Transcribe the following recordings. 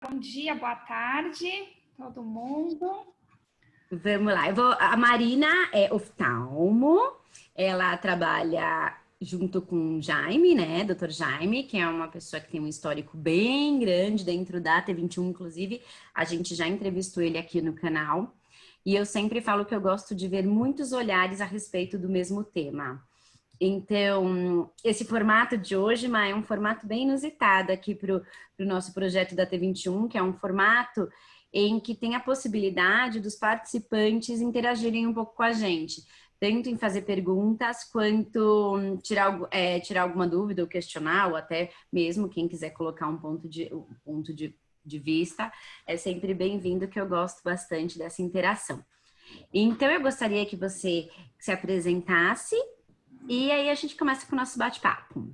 Bom dia, boa tarde, todo mundo. Vamos lá. A Marina é oftalmo, ela trabalha junto com o Jaime, né? Dr. Jaime, que é uma pessoa que tem um histórico bem grande dentro da T21, inclusive, a gente já entrevistou ele aqui no canal. E eu sempre falo que eu gosto de ver muitos olhares a respeito do mesmo tema. Então, esse formato de hoje, Ma, é um formato bem inusitado aqui para o nosso projeto da T21, que é um formato em que tem a possibilidade dos participantes interagirem um pouco com a gente, tanto em fazer perguntas, quanto tirar alguma dúvida ou questionar, ou até mesmo quem quiser colocar um ponto de vista, é sempre bem-vindo, que eu gosto bastante dessa interação. Então, eu gostaria que você se apresentasse e aí a gente começa com o nosso bate-papo.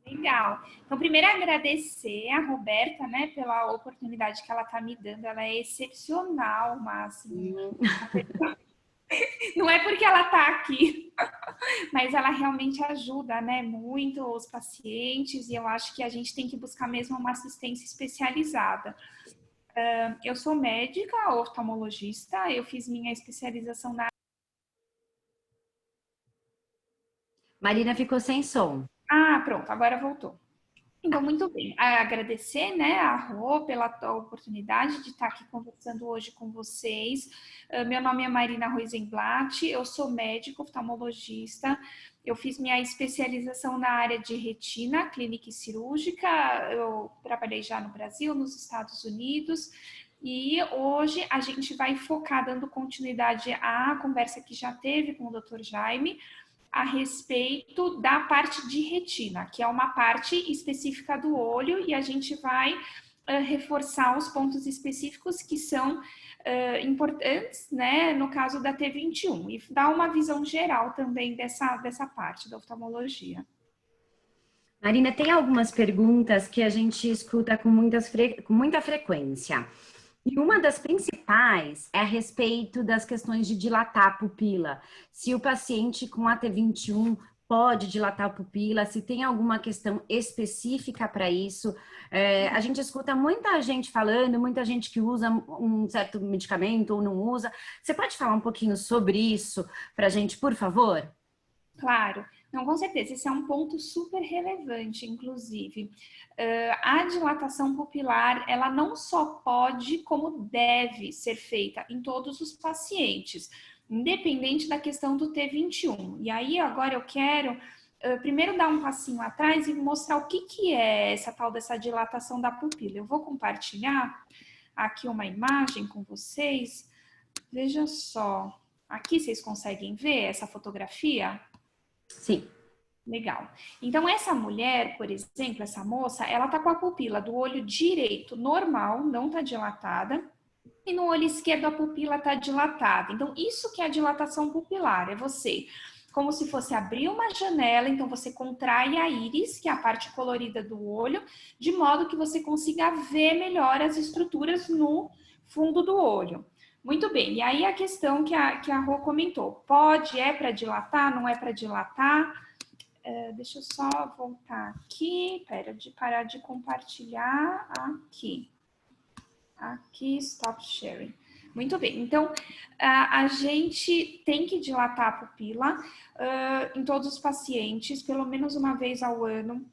Legal. Então, primeiro agradecer a Roberta, né, pela oportunidade que ela está me dando. Ela é excepcional, Máximo. Não é porque ela está aqui, mas ela realmente ajuda, né, muito os pacientes e eu acho que a gente tem que buscar mesmo uma assistência especializada. Eu sou médica, oftalmologista, eu fiz minha especialização na... Marina ficou sem som. Ah, pronto, agora voltou. Então, muito bem. Agradecer, né, a Rô pela oportunidade de estar aqui conversando hoje com vocês. Meu nome é Marina Rosenblatt, eu sou médico oftalmologista. Eu fiz minha especialização na área de retina, clínica e cirúrgica. Eu trabalhei já no Brasil, nos Estados Unidos. E hoje a gente vai focar, dando continuidade à conversa que já teve com o Dr. Jaime, a respeito da parte de retina, que é uma parte específica do olho, e a gente vai reforçar os pontos específicos que são importantes, né, no caso da T21, e dar uma visão geral também dessa parte da oftalmologia. Marina, tem algumas perguntas que a gente escuta com muita frequência. E uma das principais é a respeito das questões de dilatar a pupila. Se o paciente com AT21 pode dilatar a pupila, se tem alguma questão específica para isso. A gente escuta muita gente falando, muita gente que usa um certo medicamento ou não usa. Você pode falar um pouquinho sobre isso para a gente, por favor? Claro, não, com certeza, esse é um ponto super relevante, inclusive. A dilatação pupilar, ela não só pode, como deve ser feita em todos os pacientes, independente da questão do T21. E aí, agora eu quero primeiro dar um passinho atrás e mostrar o que é essa tal dessa dilatação da pupila. Eu vou compartilhar aqui uma imagem com vocês. Veja só, aqui vocês conseguem ver essa fotografia? Sim. Legal. Então, essa mulher, por exemplo, essa moça, ela tá com a pupila do olho direito normal, não tá dilatada, e no olho esquerdo a pupila tá dilatada. Então, isso que é a dilatação pupilar, é você, como se fosse abrir uma janela, então você contrai a íris, que é a parte colorida do olho, de modo que você consiga ver melhor as estruturas no fundo do olho. Muito bem, e aí a questão que a Rô comentou, é para dilatar, não é para dilatar? Deixa eu só voltar aqui, parar de compartilhar aqui. Aqui, stop sharing. Muito bem, então a gente tem que dilatar a pupila em todos os pacientes, pelo menos uma vez ao ano.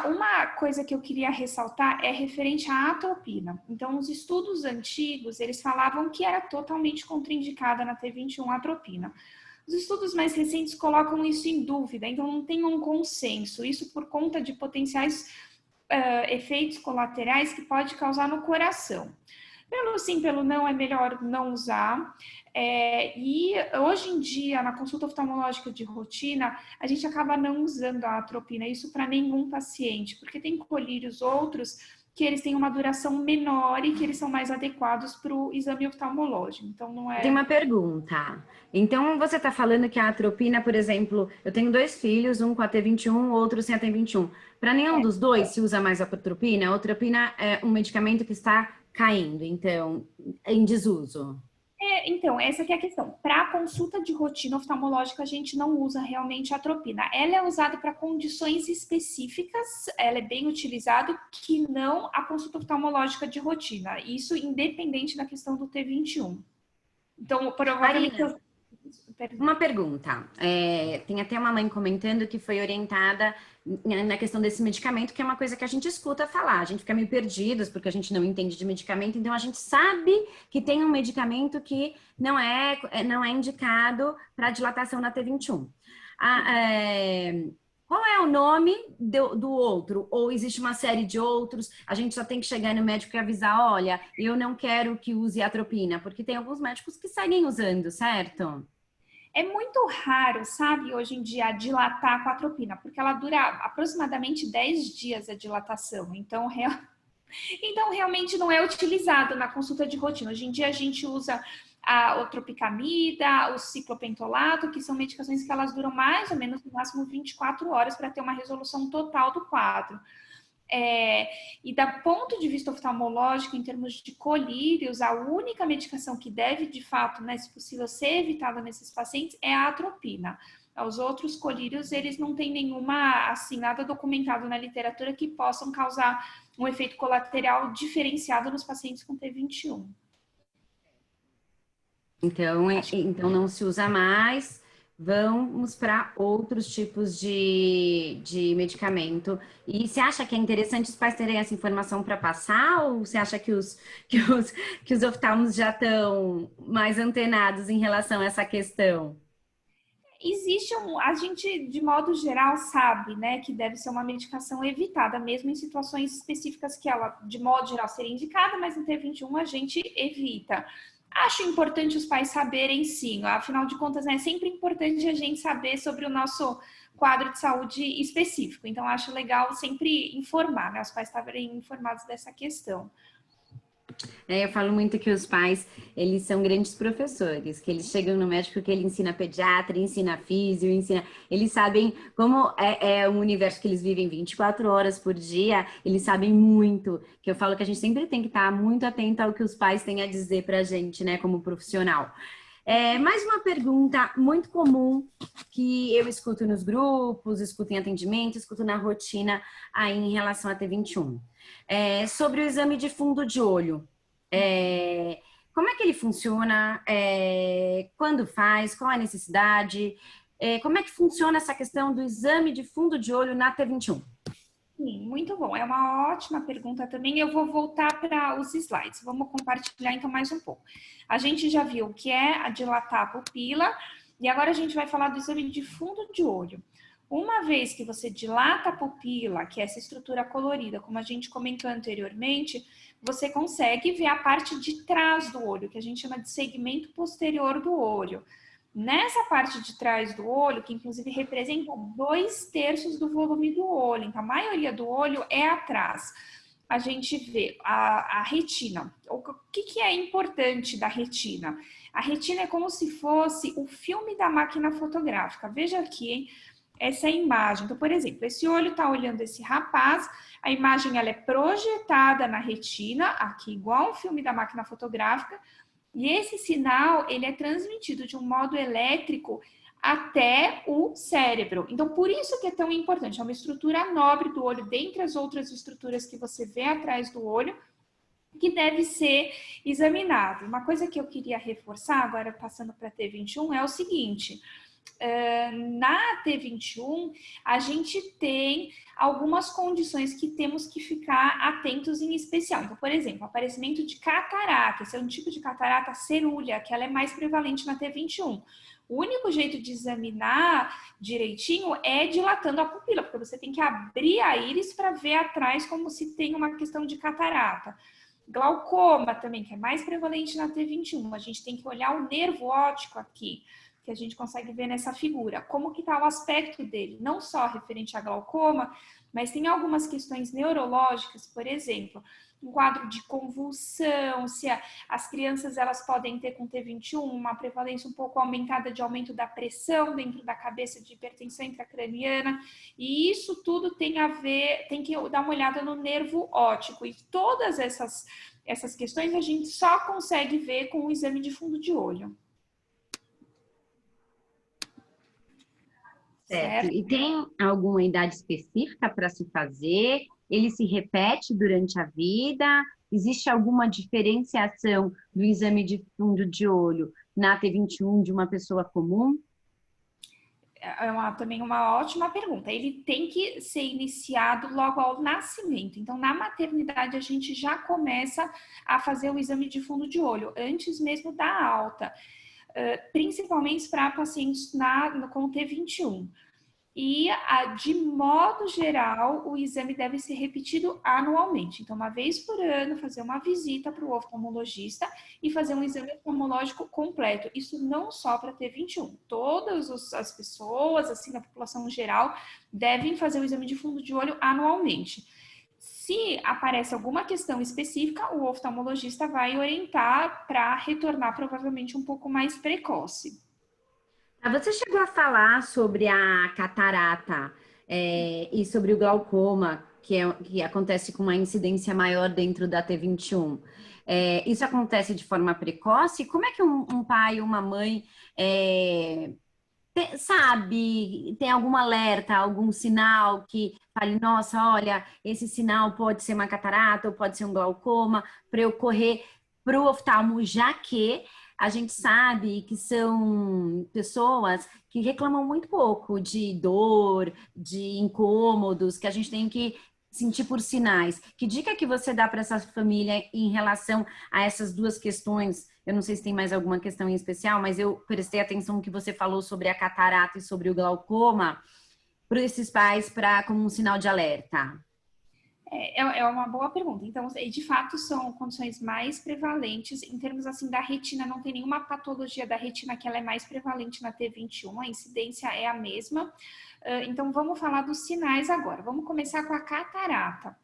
Uma coisa que eu queria ressaltar é referente à atropina. Então, os estudos antigos, eles falavam que era totalmente contraindicada na T21 a atropina. Os estudos mais recentes colocam isso em dúvida, então não tem um consenso, isso por conta de potenciais efeitos colaterais que pode causar no coração. Pelo sim, pelo não, é melhor não usar. E hoje em dia, na consulta oftalmológica de rotina, a gente acaba não usando a atropina, isso para nenhum paciente, porque tem colírios outros que eles têm uma duração menor e que eles são mais adequados para o exame oftalmológico. Então, não Tem é... uma pergunta. Então, você está falando que a atropina, por exemplo, eu tenho dois filhos, um com a T21, outro sem a T21. Para nenhum dos dois se usa mais a atropina? A atropina é um medicamento que está caindo, então, em desuso. Então, essa que é a questão. Para consulta de rotina oftalmológica, a gente não usa realmente a atropina. Ela é usada para condições específicas, ela é bem utilizada, que não a consulta oftalmológica de rotina. Isso independente da questão do T21. Então, provavelmente... Marina, uma pergunta. Tem até uma mãe comentando que foi orientada na questão desse medicamento, que é uma coisa que a gente escuta falar. A gente fica meio perdidos porque a gente não entende de medicamento, então a gente sabe que tem um medicamento que não é indicado para dilatação na T21. Qual é o nome do outro? Ou existe uma série de outros? A gente só tem que chegar no médico e avisar, olha, eu não quero que use atropina, porque tem alguns médicos que seguem usando, certo? É muito raro, sabe, hoje em dia, dilatar com a atropina, porque ela dura aproximadamente 10 dias a dilatação. Então, realmente não é utilizado na consulta de rotina. Hoje em dia, a gente usa a tropicamida, o ciclopentolato, que são medicações que elas duram mais ou menos, no máximo, 24 horas para ter uma resolução total do quadro. E da ponto de vista oftalmológico, em termos de colírios, a única medicação que deve, de fato, né, se possível, ser evitada nesses pacientes é a atropina. Os outros colírios, eles não têm nenhuma, assim, nada documentado na literatura que possam causar um efeito colateral diferenciado nos pacientes com T21. Então não se usa mais, vamos para outros tipos de medicamento. E você acha que é interessante os pais terem essa informação para passar, ou você acha que os oftalmos já estão mais antenados em relação a essa questão? A gente, de modo geral, sabe, né, que deve ser uma medicação evitada, mesmo em situações específicas que ela, de modo geral, seria indicada, mas no T21 a gente evita. Acho importante os pais saberem, sim, afinal de contas, né, é sempre importante a gente saber sobre o nosso quadro de saúde específico. Então, acho legal sempre informar, né, os pais estarem informados dessa questão. Eu falo muito que os pais, eles são grandes professores, que eles chegam no médico que ele ensina pediatra, ensina físio, eles sabem como é um universo que eles vivem 24 horas por dia, eles sabem muito, que eu falo que a gente sempre tem que estar muito atento ao que os pais têm a dizer pra gente, né, como profissional. Mais uma pergunta muito comum que eu escuto nos grupos, escuto em atendimento, escuto na rotina aí em relação a T21. Sobre o exame de fundo de olho. Como é que ele funciona? Quando faz? Qual a necessidade? Como é que funciona essa questão do exame de fundo de olho na T21? Sim, muito bom. É uma ótima pergunta também. Eu vou voltar para os slides. Vamos compartilhar então mais um pouco. A gente já viu o que é a dilatar a pupila e agora a gente vai falar do exame de fundo de olho. Uma vez que você dilata a pupila, que é essa estrutura colorida, como a gente comentou anteriormente, você consegue ver a parte de trás do olho, que a gente chama de segmento posterior do olho. Nessa parte de trás do olho, que inclusive representa 2/3 do volume do olho, então a maioria do olho é atrás. A gente vê a retina. O que é importante da retina? A retina é como se fosse o filme da máquina fotográfica. Veja aqui, hein? Essa imagem. Então, por exemplo, esse olho está olhando esse rapaz, a imagem ela é projetada na retina, aqui igual um filme da máquina fotográfica, e esse sinal, ele é transmitido de um modo elétrico até o cérebro. Então, por isso que é tão importante. É uma estrutura nobre do olho, dentre as outras estruturas que você vê atrás do olho, que deve ser examinado. Uma coisa que eu queria reforçar, agora passando para a T21, é o seguinte... na T21, a gente tem algumas condições que temos que ficar atentos em especial. Então, por exemplo, aparecimento de catarata. Esse é um tipo de catarata cerúlea, que ela é mais prevalente na T21. O único jeito de examinar direitinho é dilatando a pupila, porque você tem que abrir a íris para ver atrás como se tem uma questão de catarata. Glaucoma também, que é mais prevalente na T21. A gente tem que olhar o nervo óptico aqui, que a gente consegue ver nessa figura, como que está o aspecto dele, não só referente a glaucoma, mas tem algumas questões neurológicas, por exemplo, um quadro de convulsão, se as crianças elas podem ter com T21 uma prevalência um pouco aumentada de aumento da pressão dentro da cabeça, de hipertensão intracraniana, e isso tudo tem a ver, tem que dar uma olhada no nervo óptico, e todas essas questões a gente só consegue ver com o exame de fundo de olho. Certo. E tem alguma idade específica para se fazer? Ele se repete durante a vida? Existe alguma diferenciação do exame de fundo de olho na T21 de uma pessoa comum? Também uma ótima pergunta. Ele tem que ser iniciado logo ao nascimento. Então, na maternidade, a gente já começa a fazer o exame de fundo de olho, antes mesmo da alta, principalmente para pacientes com T21. E, de modo geral, o exame deve ser repetido anualmente. Então, uma vez por ano, fazer uma visita para o oftalmologista e fazer um exame oftalmológico completo. Isso não só para T21. Todas as pessoas, assim, na população geral, devem fazer o exame de fundo de olho anualmente. Se aparece alguma questão específica, o oftalmologista vai orientar para retornar provavelmente um pouco mais precoce. Você chegou a falar sobre a catarata, e sobre o glaucoma, que acontece com uma incidência maior dentro da T21. Isso acontece de forma precoce? Como é que um pai ou uma mãe sabe, tem algum alerta, algum sinal que fale, nossa, olha, esse sinal pode ser uma catarata ou pode ser um glaucoma, para eu correr para o oftalmo, já que a gente sabe que são pessoas que reclamam muito pouco de dor, de incômodos, que a gente tem que sentir por sinais. Que dica que você dá para essa família em relação a essas duas questões? Eu não sei se tem mais alguma questão em especial, mas eu prestei atenção no que você falou sobre a catarata e sobre o glaucoma para esses pais como um sinal de alerta. É uma boa pergunta. Então, de fato, são condições mais prevalentes. Em termos assim da retina, não tem nenhuma patologia da retina que ela é mais prevalente na T21, a incidência é a mesma. Então, vamos falar dos sinais agora. Vamos começar com a catarata.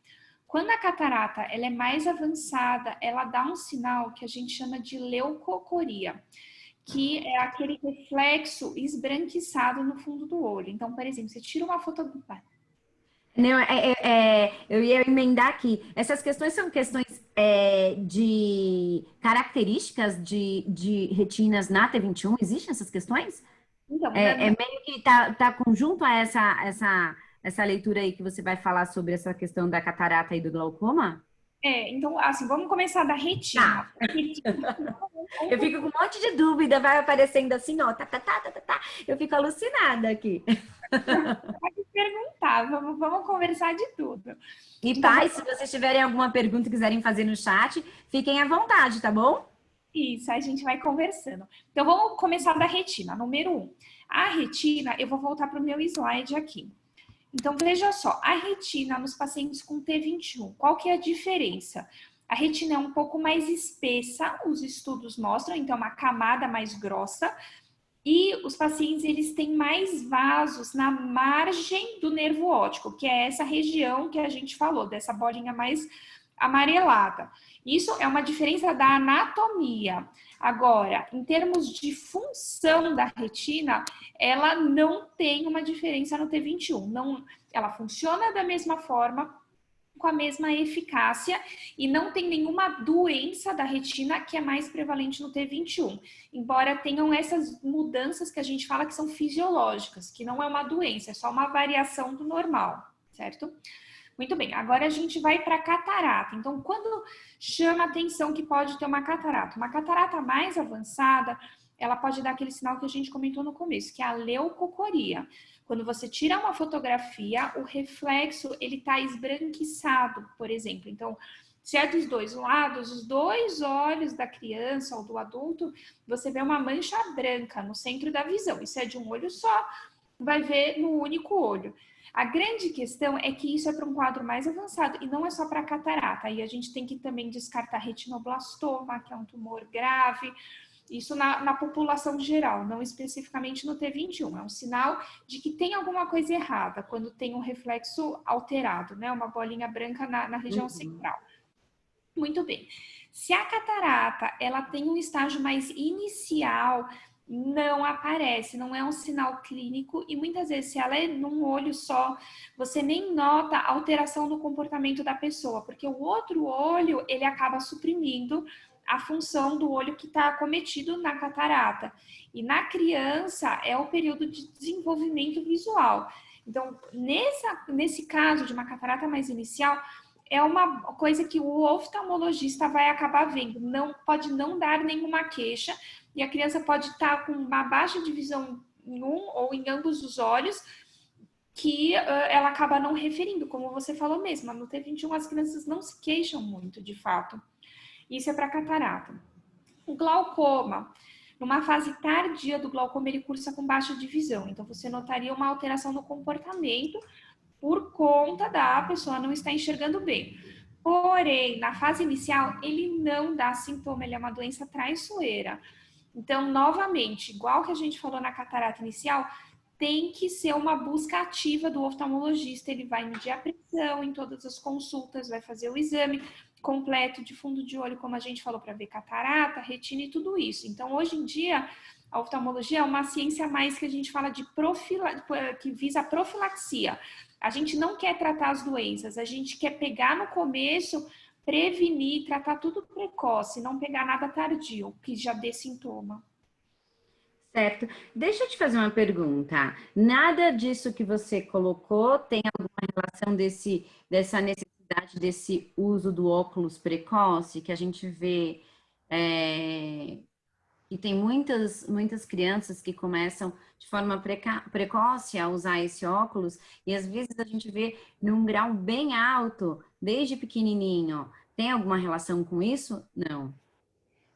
Quando a catarata ela é mais avançada, ela dá um sinal que a gente chama de leucocoria, que é aquele reflexo esbranquiçado no fundo do olho. Então, por exemplo, você tira uma fotografia. Não, eu ia emendar aqui. Essas questões são questões de características de retinas na T21? Existem essas questões? Então, Meio que tá conjunto a essa leitura aí que você vai falar sobre essa questão da catarata e do glaucoma? então, assim, vamos começar da retina. Tá. Eu fico com um monte de dúvida, vai aparecendo assim, ó, tá. Eu fico alucinada aqui. Pode perguntar, vamos conversar de tudo. E Então, pais, se vocês tiverem alguma pergunta e quiserem fazer no chat, fiquem à vontade, tá bom? isso, a gente vai conversando. Então, vamos começar da retina, número 1. A retina, eu vou voltar para o meu slide aqui. Então, veja só, a retina nos pacientes com T21, qual que é a diferença? A retina é um pouco mais espessa, os estudos mostram, então uma camada mais grossa, e os pacientes eles têm mais vasos na margem do nervo óptico, que é essa região que a gente falou, dessa bolinha mais amarelada. Isso é uma diferença da anatomia. Agora, em termos de função da retina, ela não tem uma diferença no T21. Não, ela funciona da mesma forma, com a mesma eficácia e não tem nenhuma doença da retina que é mais prevalente no T21, embora tenham essas mudanças que a gente fala que são fisiológicas, que não é uma doença, é só uma variação do normal, certo? Muito bem, agora a gente vai para catarata. Então, quando chama atenção que pode ter uma catarata mais avançada, ela pode dar aquele sinal que a gente comentou no começo, que é a leucocoria. Quando você tira uma fotografia, o reflexo ele está esbranquiçado, por exemplo. Então, se é dos dois lados, os dois olhos da criança ou do adulto, você vê uma mancha branca no centro da visão. Isso é de um olho só, vai ver no único olho. A grande questão é que isso é para um quadro mais avançado e não é só para catarata. Aí a gente tem que também descartar retinoblastoma, que é um tumor grave. Isso na população geral, não especificamente no T21. É um sinal de que tem alguma coisa errada quando tem um reflexo alterado, né? Uma bolinha branca na região central. Muito bem. Se a catarata, ela tem um estágio mais inicial, não aparece, não é um sinal clínico e muitas vezes se ela é num olho só, você nem nota a alteração no comportamento da pessoa, porque o outro olho, ele acaba suprimindo a função do olho que está acometido na catarata. E na criança é o período de desenvolvimento visual. Então, nesse caso de uma catarata mais inicial, é uma coisa que o oftalmologista vai acabar vendo. Não pode não dar nenhuma queixa e a criança pode estar com uma baixa de visão em um ou em ambos os olhos que ela acaba não referindo, como você falou mesmo. No T21 as crianças não se queixam muito, de fato. Isso é para catarata. O glaucoma. Numa fase tardia do glaucoma, ele cursa com baixa de visão. Então, você notaria uma alteração no comportamento por conta da pessoa não estar enxergando bem. Porém, na fase inicial, ele não dá sintoma, ele é uma doença traiçoeira. Então, novamente, igual que a gente falou na catarata inicial, tem que ser uma busca ativa do oftalmologista. Ele vai medir a pressão em todas as consultas, vai fazer o exame completo de fundo de olho, como a gente falou, para ver catarata, retina e tudo isso. Então, hoje em dia, a oftalmologia é uma ciência mais que a gente fala de que visa a profilaxia. A gente não quer tratar as doenças, a gente quer pegar no começo, prevenir, tratar tudo precoce, não pegar nada tardio, que já dê sintoma. Certo. Deixa eu te fazer uma pergunta. Nada disso que você colocou tem alguma relação dessa necessidade desse uso do óculos precoce que a gente vê que tem muitas crianças que começam de forma precoce a usar esse óculos e às vezes a gente vê num grau bem alto, desde pequenininho. Tem alguma relação com isso? Não.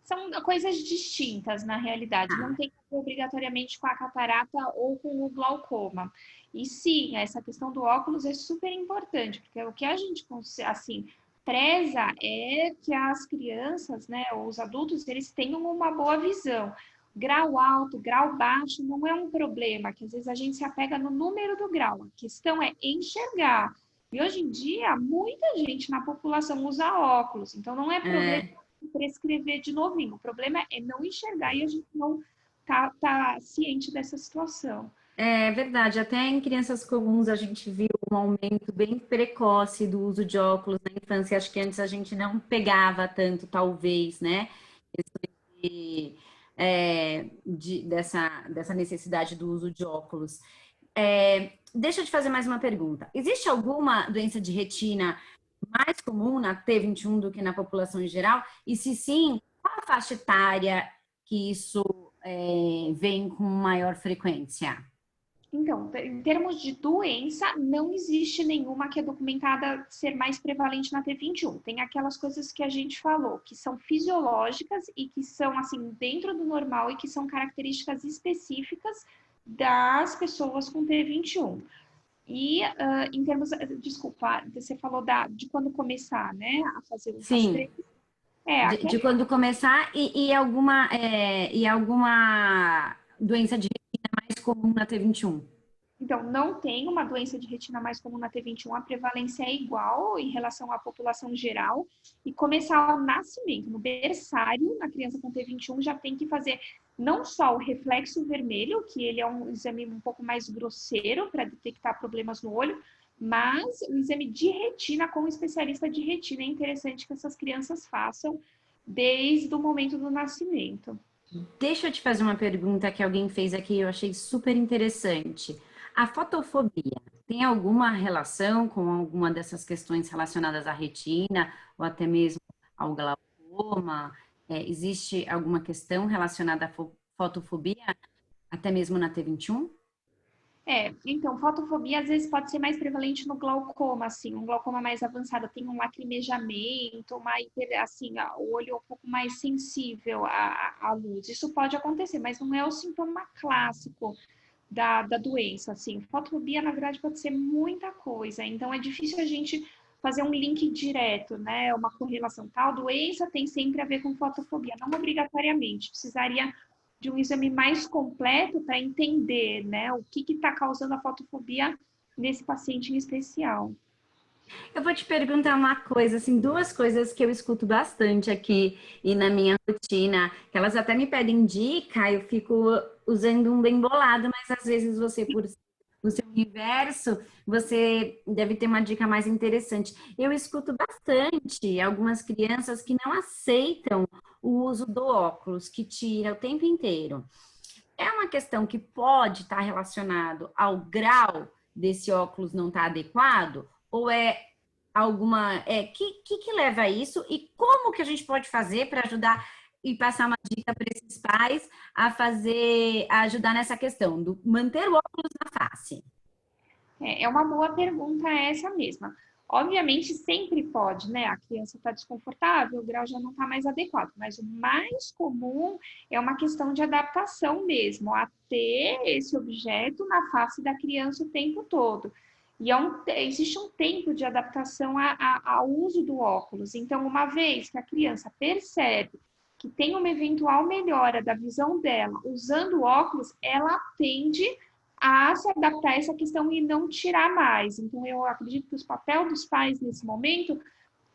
São coisas distintas na realidade, não Ah, tem que ver obrigatoriamente com a catarata ou com o glaucoma. E sim, essa questão do óculos é super importante, porque o que a gente assim preza é que as crianças, né, ou os adultos, eles tenham uma boa visão. Grau alto, grau baixo não é um problema, que às vezes a gente se apega no número do grau. A questão é enxergar. E hoje em dia, muita gente na população usa óculos, então não é problema é, prescrever de novinho. O problema é não enxergar e a gente não tá ciente dessa situação. é verdade, até em crianças comuns a gente viu um aumento bem precoce do uso de óculos na infância. Acho que antes a gente não pegava tanto, talvez, né? Esse, dessa necessidade do uso de óculos. Deixa eu te fazer mais uma pergunta. Existe alguma doença de retina mais comum na T21 do que na população em geral? E se sim, qual a faixa etária que isso vem com maior frequência? Então, em termos de doença, não existe nenhuma que é documentada ser mais prevalente na T21. Tem aquelas coisas que a gente falou, que são fisiológicas e que são, assim, dentro do normal e que são características específicas das pessoas com T21. E em termos, desculpa, você falou de quando começar, né, a fazer o Sim, rastreio. É, de quando começar e alguma doença de retina mais comum na T21. então, não tem uma doença de retina mais comum na T21, a prevalência é igual em relação à população geral, e começar ao nascimento, no berçário, na criança com T21, já tem que fazer não só o reflexo vermelho, que ele é um exame um pouco mais grosseiro para detectar problemas no olho, mas o exame de retina com um especialista de retina é interessante que essas crianças façam desde o momento do nascimento. Deixa eu te fazer uma pergunta que alguém fez aqui e eu achei super interessante. A fotofobia tem alguma relação com alguma dessas questões relacionadas à retina ou até mesmo ao glaucoma? Existe alguma questão relacionada à fotofobia, até mesmo na T21? Então, fotofobia às vezes pode ser mais prevalente no glaucoma, assim, um glaucoma mais avançado, tem um lacrimejamento, assim, o olho é um pouco mais sensível à luz. Isso pode acontecer, mas não é o sintoma clássico da doença, assim. Fotofobia, na verdade, pode ser muita coisa, então é difícil a gente fazer um link direto, né? Uma correlação tal doença tem sempre a ver com fotofobia, não obrigatoriamente, precisaria de um exame mais completo para entender, né, o que está causando a fotofobia nesse paciente em especial. Eu vou te perguntar uma coisa, assim, duas coisas que eu escuto bastante aqui e na minha rotina, que elas até me pedem dica, eu fico usando um bem bolado, mas às vezes você, por o seu universo, você deve ter uma dica mais interessante. Eu escuto bastante algumas crianças que não aceitam o uso do óculos, que tira o tempo inteiro. É uma questão que pode estar relacionado ao grau desse óculos não estar adequado? Ou é alguma... que leva a isso? E como que a gente pode fazer para ajudar e passar uma dica para esses pais a fazer, a ajudar nessa questão do manter o óculos na face? É uma boa pergunta essa mesma. Obviamente, sempre pode, né? A criança está desconfortável, o grau já não está mais adequado, mas o mais comum é uma questão de adaptação mesmo, a ter esse objeto na face da criança o tempo todo. E existe um tempo de adaptação ao uso do óculos. Então, uma vez que a criança percebe que tem uma eventual melhora da visão dela usando o óculos, ela tende a se adaptar a essa questão e não tirar mais. Então, eu acredito que o papel dos pais nesse momento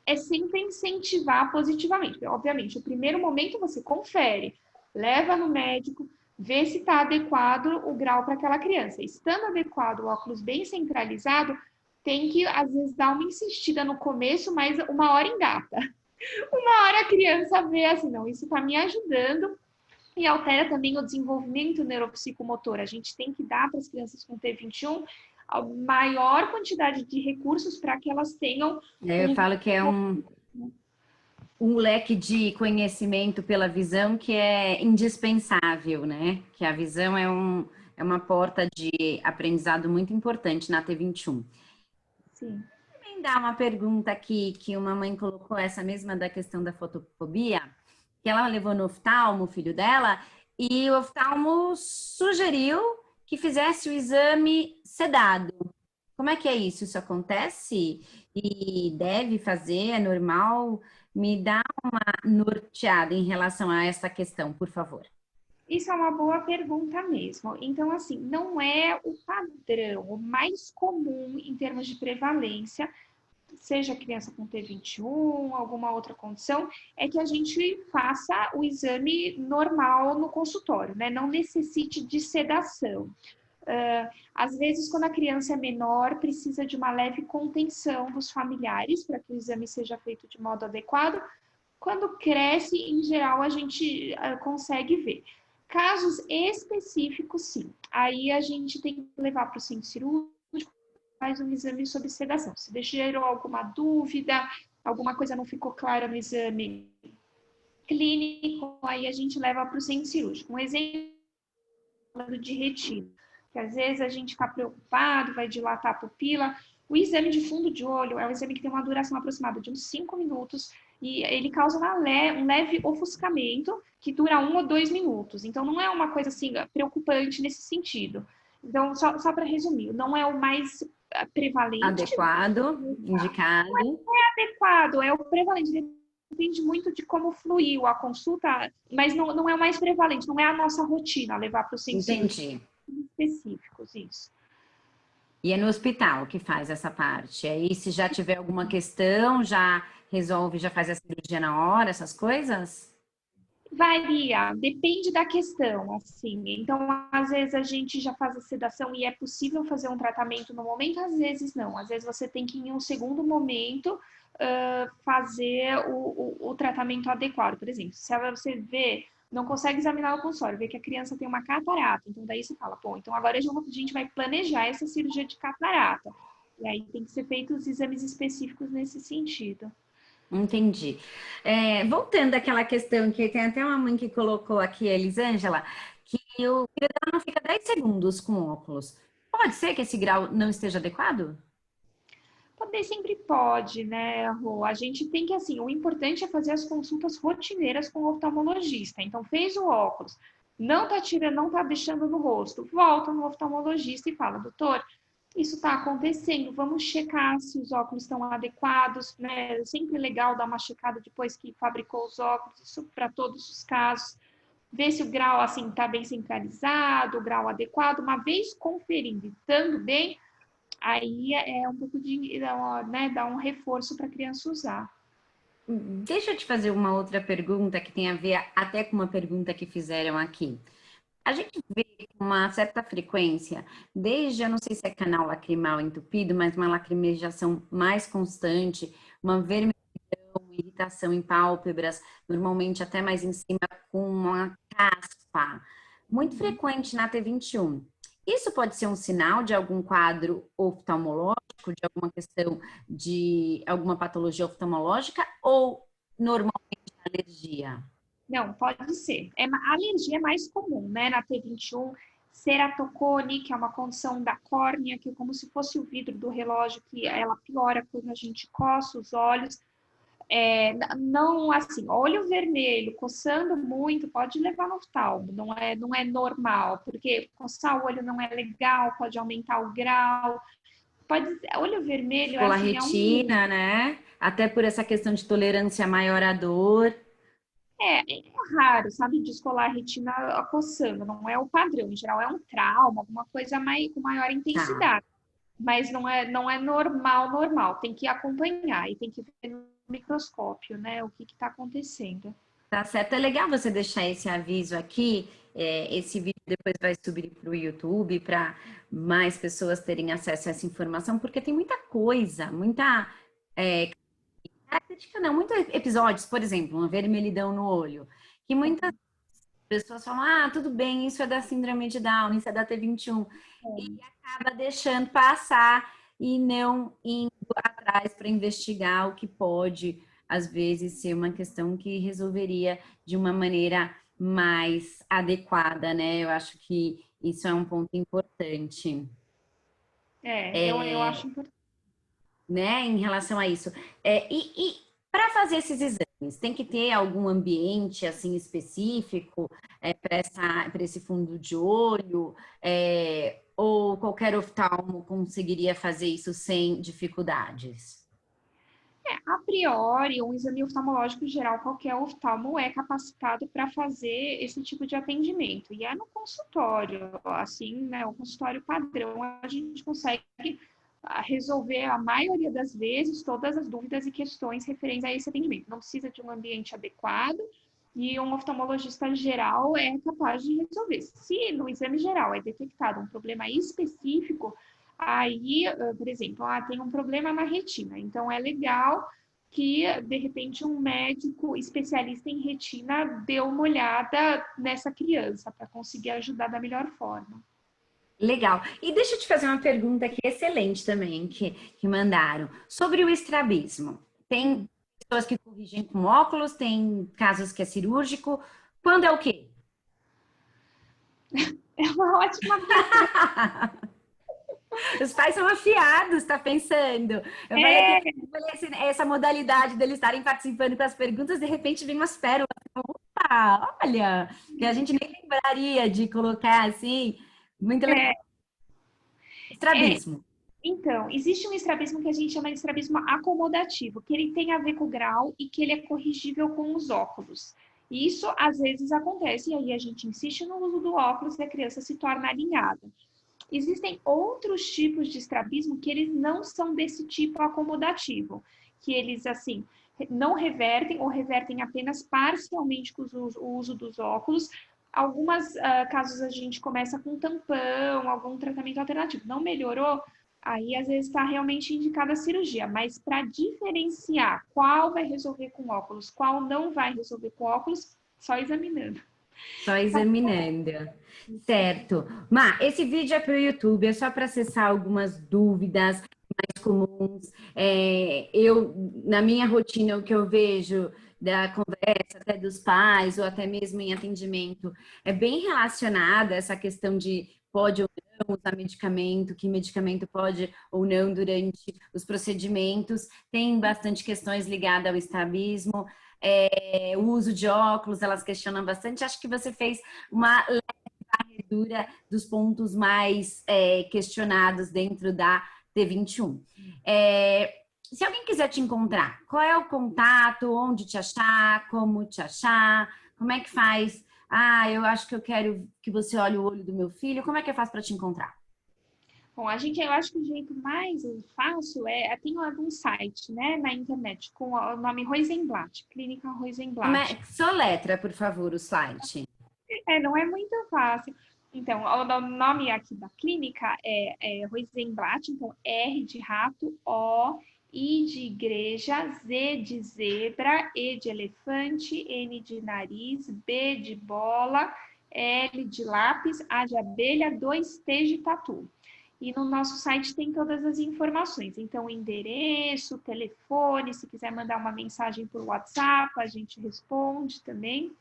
é sempre incentivar positivamente. Obviamente, o primeiro momento você confere, leva no médico, vê se está adequado o grau para aquela criança. Estando adequado, o óculos bem centralizado, tem que, às vezes, dar uma insistida no começo, mas uma hora engata. Uma hora a criança vê assim, não, isso está me ajudando, e altera também o desenvolvimento neuropsicomotor. A gente tem que dar para as crianças com T21 a maior quantidade de recursos para que elas tenham Eu um... falo que é um leque de conhecimento pela visão que é indispensável, né? Que a visão é uma porta de aprendizado muito importante na T21. Sim. Também dá uma pergunta aqui que uma mãe colocou, essa mesma da questão da fotofobia, que ela levou no oftalmo, o filho dela, e o oftalmo sugeriu que fizesse o exame sedado. Como é que é isso? Isso acontece? E deve fazer? É normal? Me dá uma norteada em relação a essa questão, por favor. Isso é uma boa pergunta mesmo. Então, assim, não é o padrão, o mais comum em termos de prevalência, seja criança com T21, alguma outra condição, é que a gente faça o exame normal no consultório, né? Não necessite de sedação. Às vezes, quando a criança é menor, precisa de uma leve contenção dos familiares para que o exame seja feito de modo adequado. Quando cresce, em geral, a gente consegue ver. Casos específicos, sim. Aí a gente tem que levar para o centro cirúrgico, faz um exame sob sedação. Se deixou alguma dúvida, alguma coisa não ficou clara no exame clínico, aí a gente leva para o centro cirúrgico. Um exemplo de retina, que às vezes a gente fica preocupado, vai dilatar a pupila. O exame de fundo de olho é um exame que tem uma duração aproximada de uns 5 minutos e ele causa um leve ofuscamento que dura 1 ou 2 minutos. Então, não é uma coisa assim preocupante nesse sentido. Então, só para resumir, não é o mais prevalente, Adequado, indicado. adequado, é o prevalente. Depende muito de como fluiu a consulta, mas não é o mais prevalente, não é a nossa rotina levar para o centro Entendi. específicos, isso. E é no hospital que faz essa parte. Aí, se já tiver alguma questão, já resolve, já faz a cirurgia na hora, essas coisas? Varia, depende da questão, assim. Então, às vezes a gente já faz a sedação e é possível fazer um tratamento no momento, às vezes não. Às vezes você tem que, em um segundo momento, fazer o tratamento adequado. Por exemplo, se você vê, não consegue examinar o consultório, vê que a criança tem uma catarata, então daí você fala, pô, então agora a gente vai planejar essa cirurgia de catarata. E aí tem que ser feitos os exames específicos nesse sentido. Entendi. Voltando àquela questão que tem até uma mãe que colocou aqui, a Elisângela, que o filho dela não fica 10 segundos com óculos. Pode ser que esse grau não esteja adequado? Poder sempre pode, né, Rô? A gente tem que, assim, o importante é fazer as consultas rotineiras com o oftalmologista. Então, fez o óculos, não tá tirando, não tá deixando no rosto, volta no oftalmologista e fala, doutor, isso está acontecendo, vamos checar se os óculos estão adequados, né? É sempre legal dar uma checada depois que fabricou os óculos, isso para todos os casos. Ver se o grau, assim, está bem centralizado, o grau adequado. Uma vez conferindo e estando bem, aí é um pouco de, né, dar um reforço para a criança usar. Deixa eu te fazer uma outra pergunta que tem a ver até com uma pergunta que fizeram aqui. A gente vê com uma certa frequência, desde, eu não sei se é canal lacrimal entupido, mas uma lacrimejação mais constante, uma vermelhidão, irritação em pálpebras, normalmente até mais em cima com uma caspa, muito frequente na T21. Isso pode ser um sinal de algum quadro oftalmológico, de alguma questão de alguma patologia oftalmológica ou normalmente alergia? Não, pode ser. A alergia é mais comum, né? Na T21, ceratocone, que é uma condição da córnea, que é como se fosse o vidro do relógio, que ela piora quando a gente coça os olhos. Não, assim, olho vermelho, coçando muito, pode levar no oftalmo, não é normal, porque coçar o olho não é legal, pode aumentar o grau. Olho vermelho, Pela assim, é um. retina, né? Até por essa questão de tolerância maior à dor. É raro, sabe, descolar a retina coçando, não é o padrão. Em geral, é um trauma, alguma coisa com maior Tá. intensidade. Mas não é normal. Tem que acompanhar e tem que ver no microscópio, né, o que está acontecendo. Tá certo. É legal você deixar esse aviso aqui. Esse vídeo depois vai subir para o YouTube para mais pessoas terem acesso a essa informação, porque tem muita coisa, muita característica, não, muitos episódios, por exemplo, uma vermelhidão no olho, que muitas pessoas falam, ah, tudo bem, isso é da síndrome de Down, isso é da T21, e acaba deixando passar e não indo atrás para investigar o que pode, às vezes, ser uma questão que resolveria de uma maneira mais adequada, né? Eu acho que isso é um ponto importante, Eu acho importante. né, em relação a isso. E para fazer esses exames, tem que ter algum ambiente assim específico para esse fundo de olho, ou qualquer oftalmo conseguiria fazer isso sem dificuldades? A priori, um exame oftalmológico geral, qualquer oftalmo é capacitado para fazer esse tipo de atendimento. E é no consultório, assim, né? O consultório padrão, a gente consegue resolver a maioria das vezes todas as dúvidas e questões referentes a esse atendimento. Não precisa de um ambiente adequado e um oftalmologista geral é capaz de resolver. Se no exame geral é detectado um problema específico, aí, por exemplo, tem um problema na retina, então é legal que, de repente, um médico especialista em retina dê uma olhada nessa criança para conseguir ajudar da melhor forma. Legal. E deixa eu te fazer uma pergunta aqui excelente também, que mandaram. Sobre o estrabismo. Tem pessoas que corrigem com óculos, tem casos que é cirúrgico. Quando é o quê? É uma ótima pergunta. Os pais são afiados, tá pensando? Eu falei assim, essa modalidade deles estarem participando com as perguntas, de repente vem umas pérolas. Opa, olha, que a gente nem lembraria de colocar assim. Muito legal. É, é, Estrabismo. então, existe um estrabismo que a gente chama de estrabismo acomodativo, que ele tem a ver com o grau e que ele é corrigível com os óculos. E isso às vezes acontece, e aí a gente insiste no uso do óculos e a criança se torna alinhada. Existem outros tipos de estrabismo que eles não são desse tipo acomodativo, que eles, assim, não revertem ou revertem apenas parcialmente com o uso dos óculos. Alguns casos a gente começa com tampão, algum tratamento alternativo. Não melhorou? Aí, às vezes, está realmente indicada a cirurgia, mas para diferenciar qual vai resolver com óculos, qual não vai resolver com óculos, só examinando. Só examinando. Certo. Má, esse vídeo é para o YouTube, é só para acessar algumas dúvidas mais comuns. Na minha rotina, o que eu vejo da conversa até dos pais, ou até mesmo em atendimento, é bem relacionada essa questão de pode ou não usar medicamento, que medicamento pode ou não durante os procedimentos. Tem bastante questões ligadas ao estrabismo. O uso de óculos, elas questionam bastante. Acho que você fez uma varredura dos pontos mais questionados dentro da T21. Se alguém quiser te encontrar, qual é o contato, onde te achar, como te achar, como é que faz? Ah, eu acho que eu quero que você olhe o olho do meu filho, como é que eu faço para te encontrar? Bom, eu acho que o jeito mais fácil tem algum site, né, na internet, com o nome Rosenblatt, Clínica Rosenblatt. Soletra, por favor, o site. Não é muito fácil. Então, o nome aqui da clínica é Rosenblatt, então R de rato, O, I de igreja, Z de zebra, E de elefante, N de nariz, B de bola, L de lápis, A de abelha, 2T de tatu. E no nosso site tem todas as informações. Então, endereço, telefone, se quiser mandar uma mensagem por WhatsApp, a gente responde também.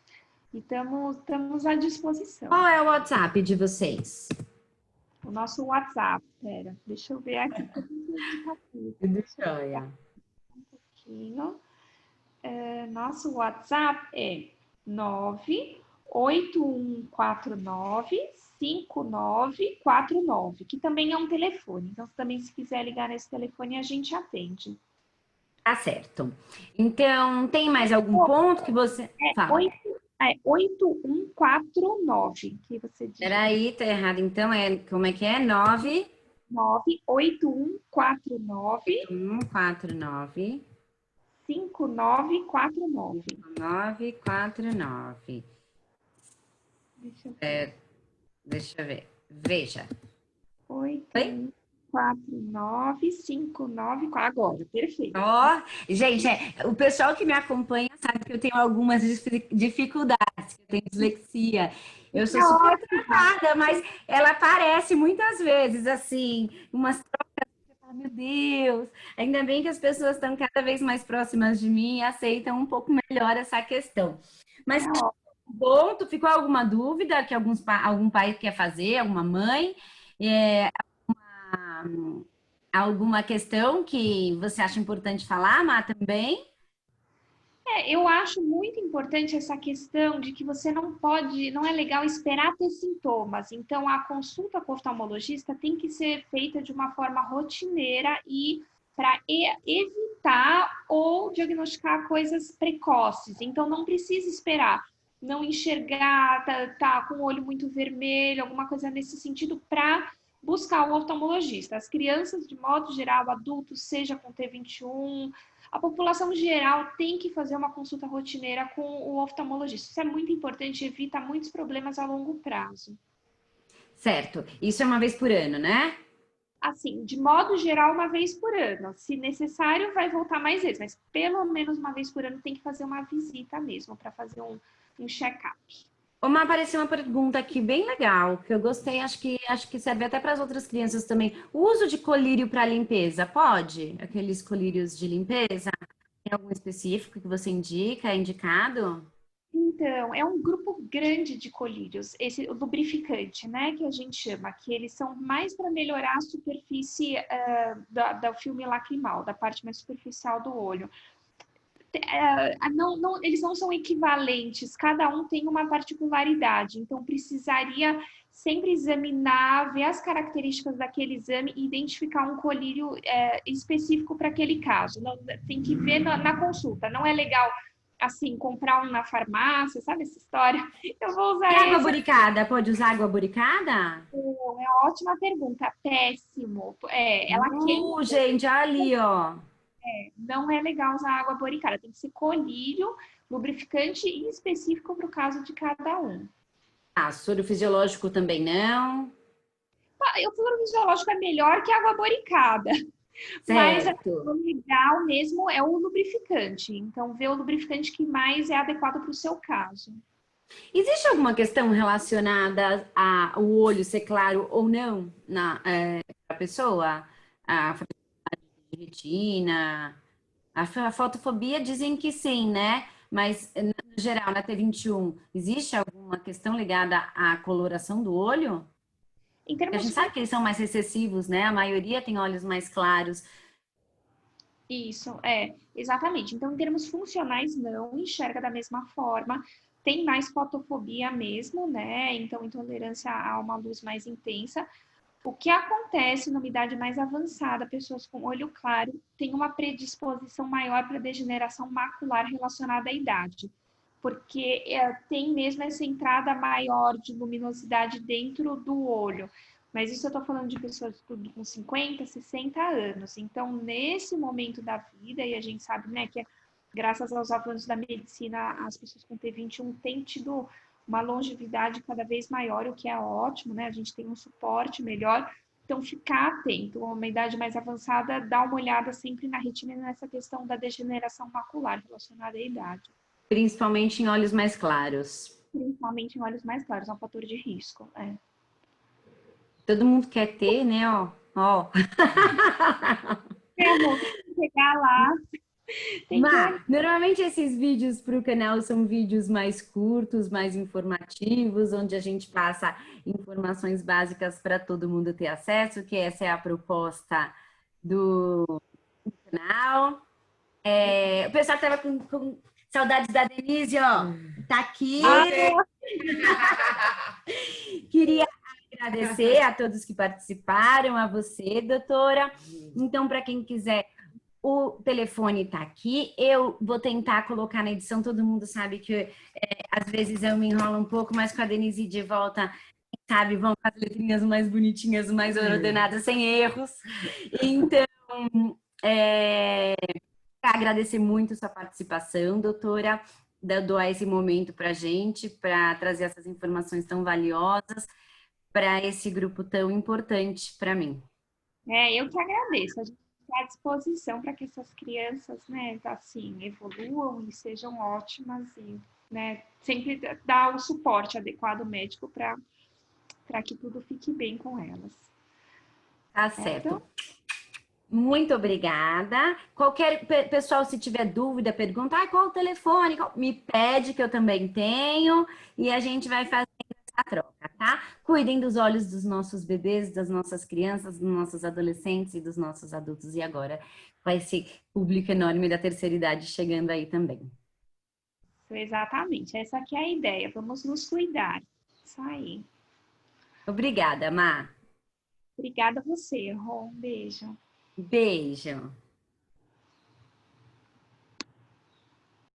E estamos à disposição. Qual é o WhatsApp de vocês? O nosso WhatsApp, pera, deixa eu ver aqui. Tudo jóia. Um pouquinho. Nosso WhatsApp é 981495949, que também é um telefone. Então, também se quiser ligar nesse telefone, a gente atende. Tá certo. Então, tem mais algum ponto que você... Fala. 8149, que você diz. Peraí, tá errado. Então, como é que é? 98149 149 5949. 949. Deixa eu ver. Veja. 814959. Agora, perfeito. Ó, gente, o pessoal que me acompanha sabe que eu tenho algumas dificuldades, que eu tenho dislexia. Eu sou super tratada, mas ela aparece muitas vezes, assim, umas trocas. Você fala, meu Deus, ainda bem que as pessoas estão cada vez mais próximas de mim e aceitam um pouco melhor essa questão. Mas, ponto, ficou alguma dúvida que algum pai quer fazer, alguma mãe? Alguma questão que você acha importante falar, Má, também? Eu acho muito importante essa questão de que você não é legal esperar ter sintomas. Então, a consulta com o oftalmologista tem que ser feita de uma forma rotineira e para evitar ou diagnosticar coisas precoces. Então, não precisa esperar não enxergar, tá com o olho muito vermelho, alguma coisa nesse sentido, para buscar o oftalmologista. As crianças, de modo geral, adultos, seja com T21, a população geral tem que fazer uma consulta rotineira com o oftalmologista. Isso é muito importante, evita muitos problemas a longo prazo. Certo. Isso é uma vez por ano, né? Assim, de modo geral, uma vez por ano. Se necessário, vai voltar mais vezes, mas pelo menos uma vez por ano tem que fazer uma visita mesmo, para fazer um check-up. Apareceu uma pergunta aqui bem legal, que eu gostei, acho que serve até para as outras crianças também. O uso de colírio para limpeza, pode? Aqueles colírios de limpeza? Tem algum específico que você indica? É indicado? Então, é um grupo grande de colírios, esse lubrificante, né, que a gente chama, que eles são mais para melhorar a superfície do filme lacrimal, da parte mais superficial do olho. Eles não são equivalentes, cada um tem uma particularidade, então precisaria sempre examinar, ver as características daquele exame e identificar um colírio específico para aquele caso. Não, tem que ver na consulta, não é legal assim, comprar um na farmácia, sabe essa história? Eu vou usar E água esse. buricada? Pode usar água buricada? É uma ótima pergunta, péssimo. Ela queima. Gente, ali, ó. Não é legal usar água boricada, tem que ser colírio, lubrificante e específico para o caso de cada um. Soro fisiológico também não. O soro fisiológico é melhor que a água boricada, mas Certo. o legal mesmo é o lubrificante. Então, ver o lubrificante que mais é adequado para o seu caso. Existe alguma questão relacionada ao olho ser claro ou não na pessoa? A de retina? A fotofobia dizem que sim, né? Mas, no geral, na T21, existe alguma questão ligada à coloração do olho? Em Porque a termos gente sabe que eles são mais recessivos, né? A maioria tem olhos mais claros. Isso, exatamente. Então, em termos funcionais, não enxerga da mesma forma. Tem mais fotofobia mesmo, né? Então, intolerância a uma luz mais intensa. O que acontece numa idade mais avançada, pessoas com olho claro têm uma predisposição maior para degeneração macular relacionada à idade, porque tem mesmo essa entrada maior de luminosidade dentro do olho. Mas isso eu tô falando de pessoas tudo com 50, 60 anos. Então, nesse momento da vida, e a gente sabe, né, que graças aos avanços da medicina, as pessoas com T21 têm tido uma longevidade cada vez maior, o que é ótimo, né? A gente tem um suporte melhor. Então, ficar atento, uma idade mais avançada, dá uma olhada sempre na retina nessa questão da degeneração macular relacionada à idade. Principalmente em olhos mais claros. Principalmente em olhos mais claros, é um fator de risco. É. Todo mundo quer ter, né? Ó, ó. É, amor, chegar lá, tem que olhar. Mas, normalmente esses vídeos para o canal são vídeos mais curtos, mais informativos, onde a gente passa informações básicas para todo mundo ter acesso, que essa é a proposta do canal. O pessoal estava com saudades da Denise, ó. Tá aqui. Queria agradecer a todos que participaram, a você, doutora. Então, para quem quiser, o telefone está aqui. Eu vou tentar colocar na edição. Todo mundo sabe que às vezes eu me enrolo um pouco, mas com a Denise de volta, sabe, vão com as letrinhas mais bonitinhas, mais ordenadas, sem erros. Então, agradecer muito sua participação, doutora, doar esse momento para a gente, para trazer essas informações tão valiosas para esse grupo tão importante para mim. Eu que agradeço. A gente está à disposição para que essas crianças, né, assim, evoluam e sejam ótimas e, né, sempre dar o suporte adequado médico para que tudo fique bem com elas. Tá certo. Muito obrigada. Qualquer pessoal, se tiver dúvida, pergunta, qual o telefone? Me pede, que eu também tenho, e a gente vai fazer essa troca, tá? Cuidem dos olhos dos nossos bebês, das nossas crianças, dos nossos adolescentes e dos nossos adultos. E agora vai ser público enorme da terceira idade chegando aí também. Exatamente, essa aqui é a ideia. Vamos nos cuidar. Isso aí. Obrigada, Má. Obrigada a você, Rô. Um beijo. Beijo.